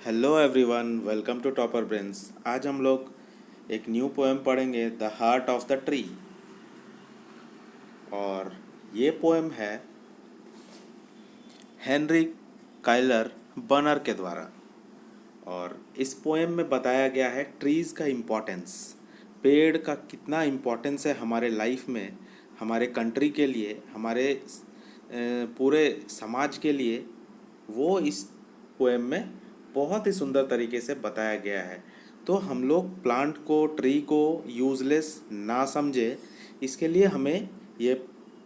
Hello everyone, welcome to topper brains. आज हम लोग एक न्यू पोएम पढ़ेंगे, the heart of the tree. और ये पोएम है हेनरी काइलर बनर के द्वारा। और इस पोएम में बताया गया है ट्रीज़ का इम्पोर्टेंस, पेड़ का कितना इम्पोर्टेंस है हमारे लाइफ में, हमारे कंट्री के लिए, हमारे पूरे समाज के लिए। वो इस पोएम में बहुत ही सुंदर तरीके से बताया गया है। तो हम लोग प्लांट को, ट्री को यूज़लेस ना समझे, इसके लिए हमें ये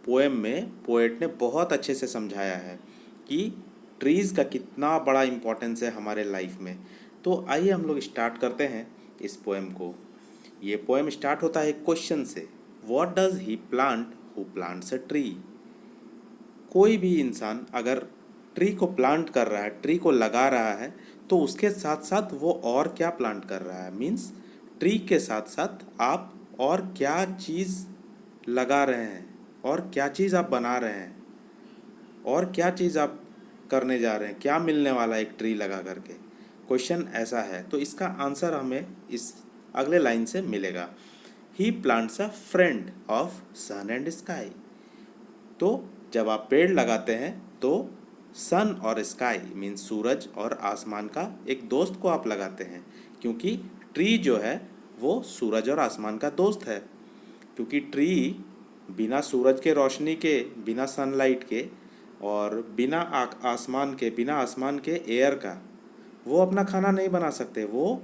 पोएम में पोएट ने बहुत अच्छे से समझाया है कि ट्रीज़ का कितना बड़ा इम्पोर्टेंस है हमारे लाइफ में। तो आइए हम लोग स्टार्ट करते हैं इस पोएम को। ये पोएम स्टार्ट होता है एक क्वेश्चन से, what does he plant who plants a tree. कोई भी इंसान अगर ट्री को प्लांट कर रहा है, ट्री को लगा रहा है, तो उसके साथ साथ वो और क्या प्लांट कर रहा है, मीन्स ट्री के साथ साथ आप और क्या चीज़ लगा रहे हैं, और क्या चीज़ आप बना रहे हैं, और क्या चीज़ आप करने जा रहे हैं, क्या मिलने वाला है एक ट्री लगा करके। क्वेश्चन ऐसा है, तो इसका आंसर हमें इस अगले लाइन से मिलेगा। He plants a friend of sun and sky. तो जब आप पेड़ लगाते हैं तो सन और स्काई मीन्स सूरज और आसमान का एक दोस्त को आप लगाते हैं, क्योंकि ट्री जो है वो सूरज और आसमान का दोस्त है। क्योंकि ट्री बिना सूरज के रोशनी के, बिना सनलाइट के, और बिना आसमान के एयर का वो अपना खाना नहीं बना सकते, वो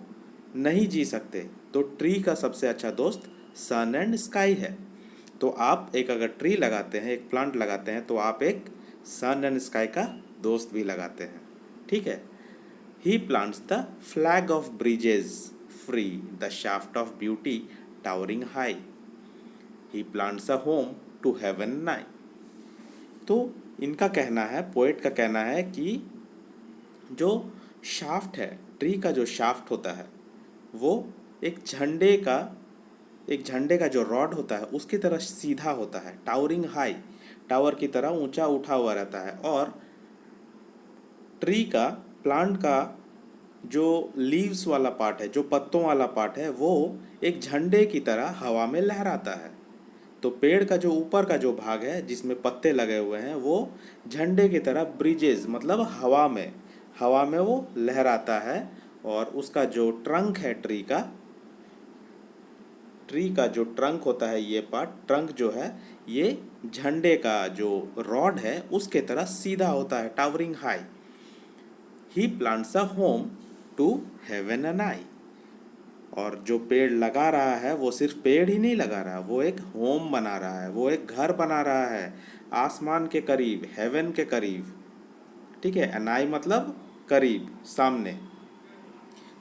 नहीं जी सकते। तो ट्री का सबसे अच्छा दोस्त सन एंड स्काई है। तो आप एक अगर ट्री लगाते हैं, एक प्लांट लगाते हैं, तो आप एक सन एंड स्काई का दोस्त भी लगाते हैं। ठीक है। He plants the flag of breezes free, the shaft of beauty towering high. He plants a home to heaven nigh. तो इनका कहना है, पोएट का कहना है कि जो शाफ्ट है, ट्री का जो शाफ्ट होता है, वो एक झंडे का जो रॉड होता है उसकी तरह सीधा होता है, टावरिंग हाई, टावर की तरह ऊंचा उठा हुआ रहता है। और ट्री का, प्लांट का जो लीव्स वाला पार्ट है, जो पत्तों वाला पार्ट है, वो एक झंडे की तरह हवा में लहराता है। तो पेड़ का जो ऊपर का जो भाग है जिसमें पत्ते लगे हुए हैं, वो झंडे की तरह ब्रिजेस मतलब हवा में वो लहराता है। और उसका जो ट्रंक है, ट्री का जो ट्रंक होता है, ये पार्ट, ट्रंक जो है, ये झंडे का जो रॉड है उसके तरह सीधा होता है, towering high. He plants a home to heaven anigh. और जो पेड़ लगा रहा है वो सिर्फ पेड़ ही नहीं लगा रहा, वो एक होम बना रहा है, वो एक घर बना रहा है आसमान के करीब, हेवन के करीब। ठीक है। एनाई मतलब करीब, सामने।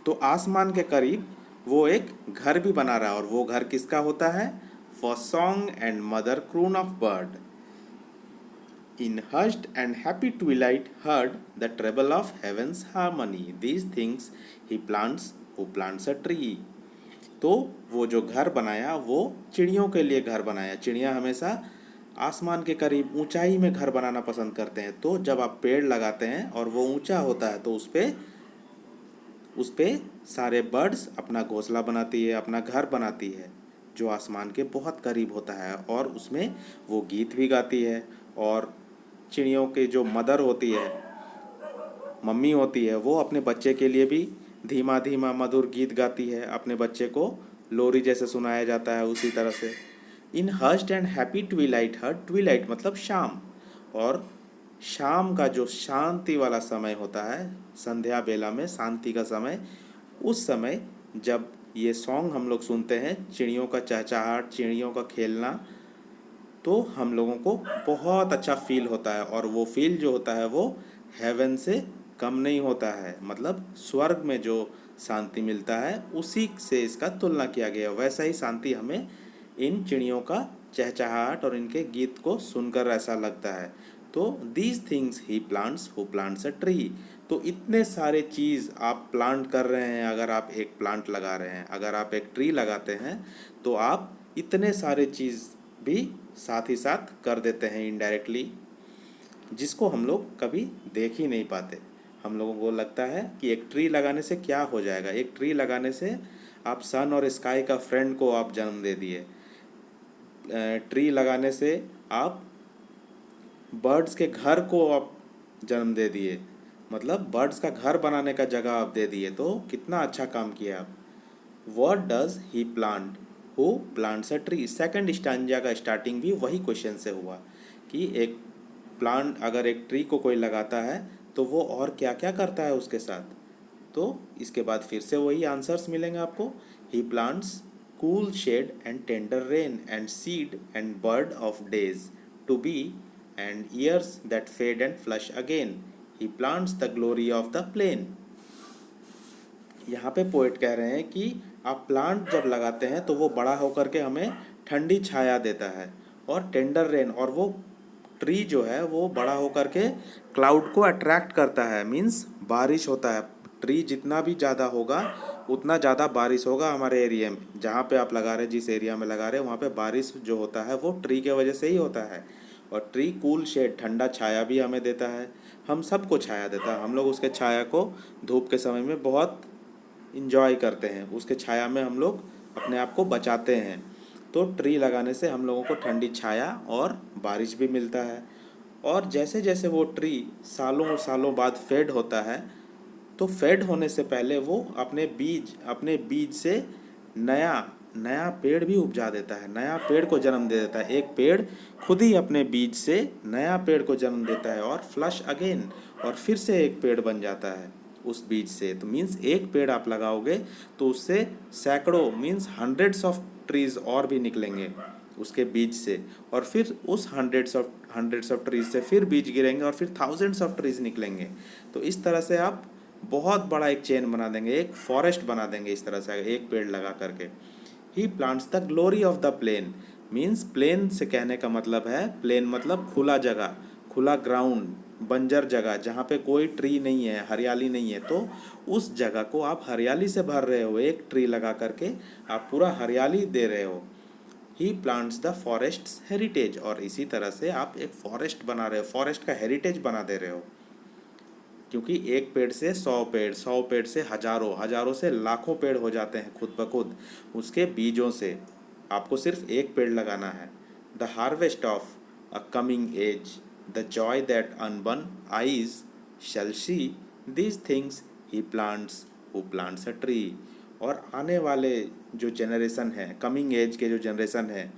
तो आसमान के करीब वो एक घर भी बना रहा है। और वो घर किसका होता है? For song and mother croon of bird in hushed and happy twilight heard the treble of heaven's harmony. These things he plants who plants a tree. तो वो जो घर बनाया वो चिड़ियों के लिए घर बनाया। चिड़िया हमेशा आसमान के करीब ऊंचाई में घर बनाना पसंद करते हैं। तो जब आप पेड़ लगाते हैं और वो ऊंचा होता है, तो उस पे सारे बर्ड्स अपना घोंसला बनाती है, अपना घर बनाती है, जो आसमान के बहुत करीब होता है। और उसमें वो गीत भी गाती है। और चिड़ियों की जो मदर होती है, मम्मी होती है, वो अपने बच्चे के लिए भी धीमा धीमा मधुर गीत गाती है। अपने बच्चे को लोरी जैसे सुनाया जाता है, उसी तरह से। In hushed and happy twilight heard, twilight मतलब शाम। और शाम का जो शांति वाला समय होता है, संध्या बेला में शांति का समय, उस समय जब ये सॉन्ग हम लोग सुनते हैं, चिड़ियों का चहचहाट, चिड़ियों का खेलना, तो हम लोगों को बहुत अच्छा फील होता है। और वो फील जो होता है वो हेवन से कम नहीं होता है, मतलब स्वर्ग में जो शांति मिलता है उसी से इसका तुलना किया गया। वैसा ही शांति हमें इन चिड़ियों का चहचहाट और इनके गीत को सुनकर ऐसा लगता है। तो these things he plants who plants a tree. तो इतने सारे चीज़ आप प्लांट कर रहे हैं। अगर आप एक प्लांट लगा रहे हैं, अगर आप एक ट्री लगाते हैं, तो आप इतने सारे चीज़ भी साथ ही साथ कर देते हैं इनडायरेक्टली, जिसको हम लोग कभी देख ही नहीं पाते। हम लोगों को लगता है कि एक ट्री लगाने से क्या हो जाएगा। एक ट्री लगाने से आप सन और स्काई का फ्रेंड को आप जन्म दे दिए। ट्री लगाने से आप बर्ड्स के घर को आप जन्म दे दिए, मतलब बर्ड्स का घर बनाने का जगह आप दे दिए। तो कितना अच्छा काम किया आप। What does he plant, who plants a tree. Second stanza का स्टार्टिंग भी वही क्वेश्चन से हुआ कि एक प्लांट, अगर एक ट्री को कोई लगाता है तो वो और क्या क्या करता है उसके साथ। तो इसके बाद फिर से वही आंसर्स मिलेंगे आपको। He plants cool shade and tender rain and seed and bird of days to be and years that fade and flush again. He plants the glory of the plain. यहाँ पे पोएट कह रहे हैं कि आप plant जब लगाते हैं तो वो बड़ा होकर के हमें ठंडी छाया देता है, और टेंडर रेन, और वो ट्री जो है वो बड़ा होकर के क्लाउड को अट्रैक्ट करता है, मीन्स बारिश होता है। ट्री जितना भी ज़्यादा होगा उतना ज़्यादा बारिश होगा हमारे एरिया में। जहाँ पे आप लगा रहे हैं, जिस एरिया में लगा रहे हैं, वहाँ पे बारिश जो होता है वो ट्री के वजह से ही होता है। और ट्री कूल शेड, ठंडा छाया भी हमें देता है, हम सबको छाया देता है। हम लोग उसके छाया को धूप के समय में बहुत इंजॉय करते हैं, उसके छाया में हम लोग अपने आप को बचाते हैं। तो ट्री लगाने से हम लोगों को ठंडी छाया और बारिश भी मिलता है। और जैसे जैसे वो ट्री सालों सालों बाद फेड होता है, तो फेड होने से पहले वो अपने बीज से नया नया पेड़ भी उपजा देता है, नया पेड़ को जन्म दे देता है। एक पेड़ खुद ही अपने बीज से नया पेड़ को जन्म देता है और फ्लश अगेन, और फिर से एक पेड़ बन जाता है उस बीज से। तो मीन्स एक पेड़ आप लगाओगे तो उससे सैकड़ों, मीन्स हंड्रेड्स ऑफ ट्रीज और भी निकलेंगे उसके बीज से, और फिर उस हंड्रेड्स ऑफ ट्रीज से फिर बीज गिरेंगे और फिर थाउजेंड्स ऑफ ट्रीज निकलेंगे। तो इस तरह से आप बहुत बड़ा एक चेन बना देंगे, एक फॉरेस्ट बना देंगे इस तरह से एक पेड़ लगा करके। He plants the glory of the plain, means plain से कहने का मतलब है, प्लेन मतलब खुला जगह, खुला ग्राउंड, बंजर जगह जहाँ पे कोई ट्री नहीं है, हरियाली नहीं है। तो उस जगह को आप हरियाली से भर रहे हो, एक ट्री लगा करके आप पूरा हरियाली दे रहे हो। ही प्लांट्स द फॉरेस्ट्स हेरिटेज, और इसी तरह से आप एक फॉरेस्ट बना रहे हो, फॉरेस्ट का हेरिटेज बना दे रहे हो। क्योंकि एक पेड़ से 100 पेड़, 100 पेड़ से हजारों, हजारों से लाखों पेड़ हो जाते हैं खुद ब खुद उसके बीजों से। आपको सिर्फ एक पेड़ लगाना है। The harvest of a coming age, the joy that unborn eyes shall see, these things he plants who plants a tree. और आने वाले जो जनरेशन है, कमिंग एज के जो जनरेशन है,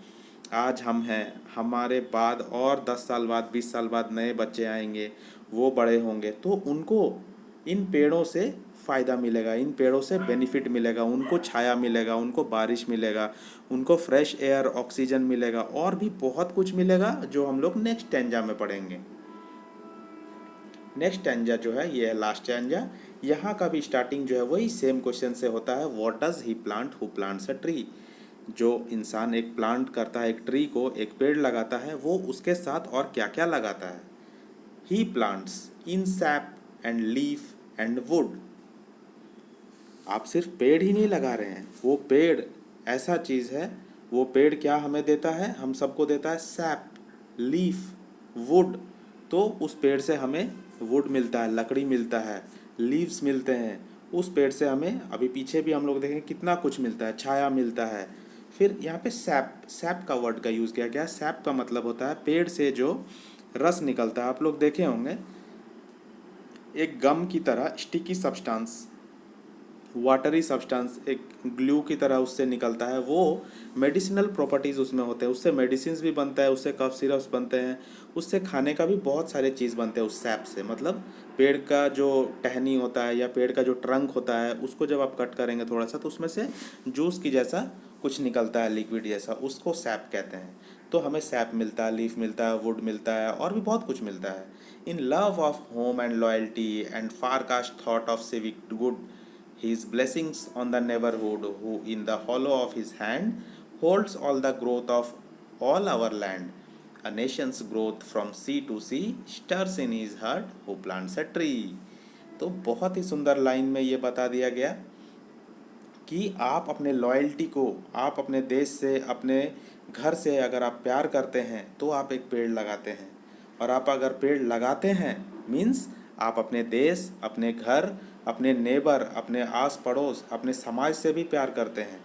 आज हम हैं, हमारे बाद और 10 साल बाद, 20 साल बाद नए बच्चे आएंगे, वो बड़े होंगे, तो उनको इन पेड़ों से फ़ायदा मिलेगा, इन पेड़ों से बेनिफिट मिलेगा, उनको छाया मिलेगा, उनको बारिश मिलेगा, उनको फ्रेश एयर, ऑक्सीजन मिलेगा, और भी बहुत कुछ मिलेगा जो हम लोग नेक्स्ट स्टैंजा में पढ़ेंगे। नेक्स्ट स्टैंजा जो है ये है लास्ट स्टैंजा। यहाँ का भी स्टार्टिंग जो है वही सेम क्वेश्चन से होता है, what does he plant who plants a tree. जो इंसान एक प्लांट करता है, एक ट्री को, एक पेड़ लगाता है, वो उसके साथ और क्या क्या लगाता है। He plants in sap and leaf and wood. आप सिर्फ पेड़ ही नहीं लगा रहे हैं, वो पेड़ ऐसा चीज़ है, वो पेड़ क्या हमें देता है, हम सबको देता है सैप, लीफ, वुड। तो उस पेड़ से हमें वुड मिलता है, लकड़ी मिलता है, लीव्स मिलते हैं। उस पेड़ से हमें अभी पीछे भी हम लोग देखें कितना कुछ मिलता है, छाया मिलता है। फिर यहाँ पे सैप, सैप का वर्ड का यूज़ किया गया। सैप का मतलब होता है पेड़ से जो रस निकलता है। आप लोग देखे होंगे एक गम की तरह स्टिकी सब्सटेंस, वाटरी सब्सटेंस, एक ग्लू की तरह उससे निकलता है। वो मेडिसिनल प्रॉपर्टीज़ उसमें होते हैं, उससे मेडिसिन्स भी बनता है, उससे कफ सिरप्स बनते हैं, उससे खाने का भी बहुत सारे चीज़ बनते हैं उस सैप से। मतलब पेड़ का जो टहनी होता है या पेड़ का जो ट्रंक होता है, उसको जब आप कट करेंगे थोड़ा सा, तो उसमें से जूस की जैसा कुछ निकलता है, लिक्विड जैसा, उसको सैप कहते हैं। तो हमें सैप मिलता है, लीफ मिलता है, वुड मिलता है, और भी बहुत कुछ मिलता है। In love of home and loyalty and far cast thought of civic good, his blessings on the neighborhood, who in the hollow of his hand holds all the growth of all our land. A nation's growth from sea to sea stirs in his heart who plants a tree. तो बहुत ही सुंदर line में ये बता दिया गया कि आप अपने लॉयल्टी को, आप अपने देश से, अपने घर से अगर आप प्यार करते हैं तो आप एक पेड़ लगाते हैं। और आप अगर पेड़ लगाते हैं मीन्स आप अपने देश, अपने घर, अपने नेबर, अपने आस पड़ोस, अपने समाज से भी प्यार करते हैं।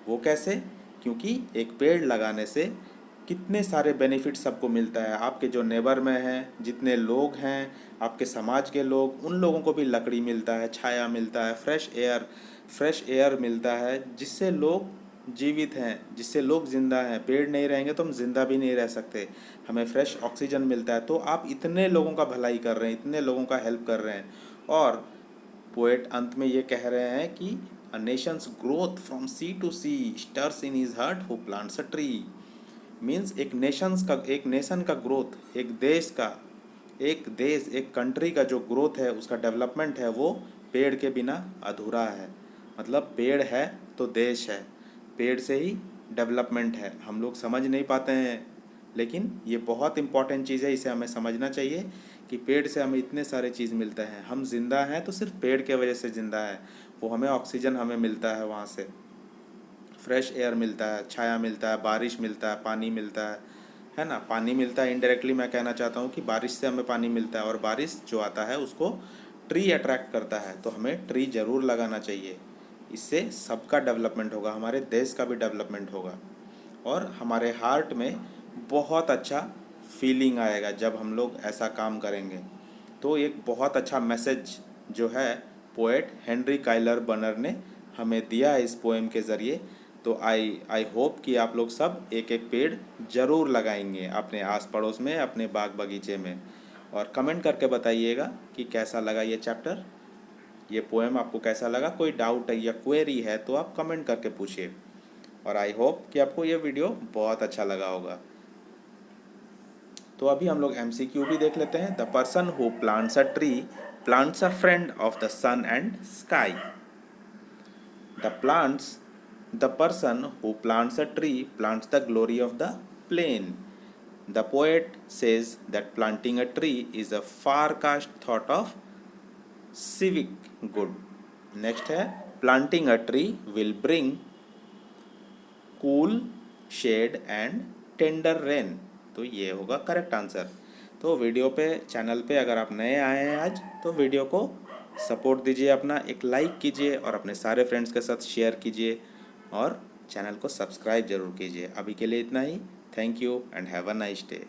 वो कैसे? क्योंकि एक पेड़ लगाने से कितने सारे बेनिफिट सबको मिलता है। आपके जो नेबर में हैं, जितने लोग हैं, आपके समाज के लोग, उन लोगों को भी लकड़ी मिलता है, छाया मिलता है, फ्रेश एयर मिलता है, जिससे लोग जीवित हैं, जिससे लोग ज़िंदा हैं। पेड़ नहीं रहेंगे तो हम ज़िंदा भी नहीं रह सकते। हमें फ्रेश ऑक्सीजन मिलता है। तो आप इतने लोगों का भलाई कर रहे हैं, इतने लोगों का हेल्प कर रहे हैं। और पोएट अंत में ये कह रहे हैं कि a nation's growth from sea to sea stirs in his heart who plants a tree. Means एक नेशन का ग्रोथ, एक कंट्री का जो ग्रोथ है, उसका डेवलपमेंट है, वो पेड़ के बिना अधूरा है। मतलब पेड़ है तो देश है, पेड़ से ही डेवलपमेंट है। हम लोग समझ नहीं पाते हैं, लेकिन ये बहुत इम्पॉर्टेंट चीज़ है, इसे हमें समझना चाहिए कि पेड़ से हमें इतने सारे चीज़ मिलते हैं। हम जिंदा हैं तो सिर्फ पेड़ के वजह से जिंदा है। वो हमें ऑक्सीजन हमें मिलता है, वहाँ से फ्रेश एयर मिलता है, छाया मिलता है, बारिश मिलता है, पानी मिलता है ना। पानी मिलता है, इनडायरेक्टली मैं कहना चाहता हूँ कि बारिश से हमें पानी मिलता है, और बारिश जो आता है उसको ट्री अट्रैक्ट करता है। तो हमें ट्री ज़रूर लगाना चाहिए। इससे सबका डेवलपमेंट होगा, हमारे देश का भी डेवलपमेंट होगा, और हमारे हार्ट में बहुत अच्छा फीलिंग आएगा जब हम लोग ऐसा काम करेंगे। तो एक बहुत अच्छा मैसेज जो है पोएट हेनरी काइलर बनर ने हमें दिया है इस पोएम के ज़रिए। तो आई होप कि आप लोग सब एक एक पेड़ ज़रूर लगाएंगे अपने आस पड़ोस में, अपने बाग बगीचे में। और कमेंट करके बताइएगा कि कैसा लगा ये चैप्टर, ये पोएम आपको कैसा लगा। कोई डाउट है या क्वेरी है तो आप कमेंट करके पूछिए। और आई होप कि आपको ये वीडियो बहुत अच्छा लगा होगा। तो अभी हम लोग MCQ भी देख लेते हैं। The person who plants a tree plants a friend of the sun and sky. The person who plants a tree plants the glory of the plain. The poet says that planting a tree is a far cast thought of civic good. Next है planting a tree will bring cool shade and tender rain. तो ये होगा correct answer. तो video पे, channel पे अगर आप नए आए हैं आज, तो वीडियो को सपोर्ट दीजिए, अपना एक लाइक कीजिए और अपने सारे फ्रेंड्स के साथ शेयर कीजिए, और चैनल को सब्सक्राइब जरूर कीजिए। अभी के लिए इतना ही। Thank you and have a nice day.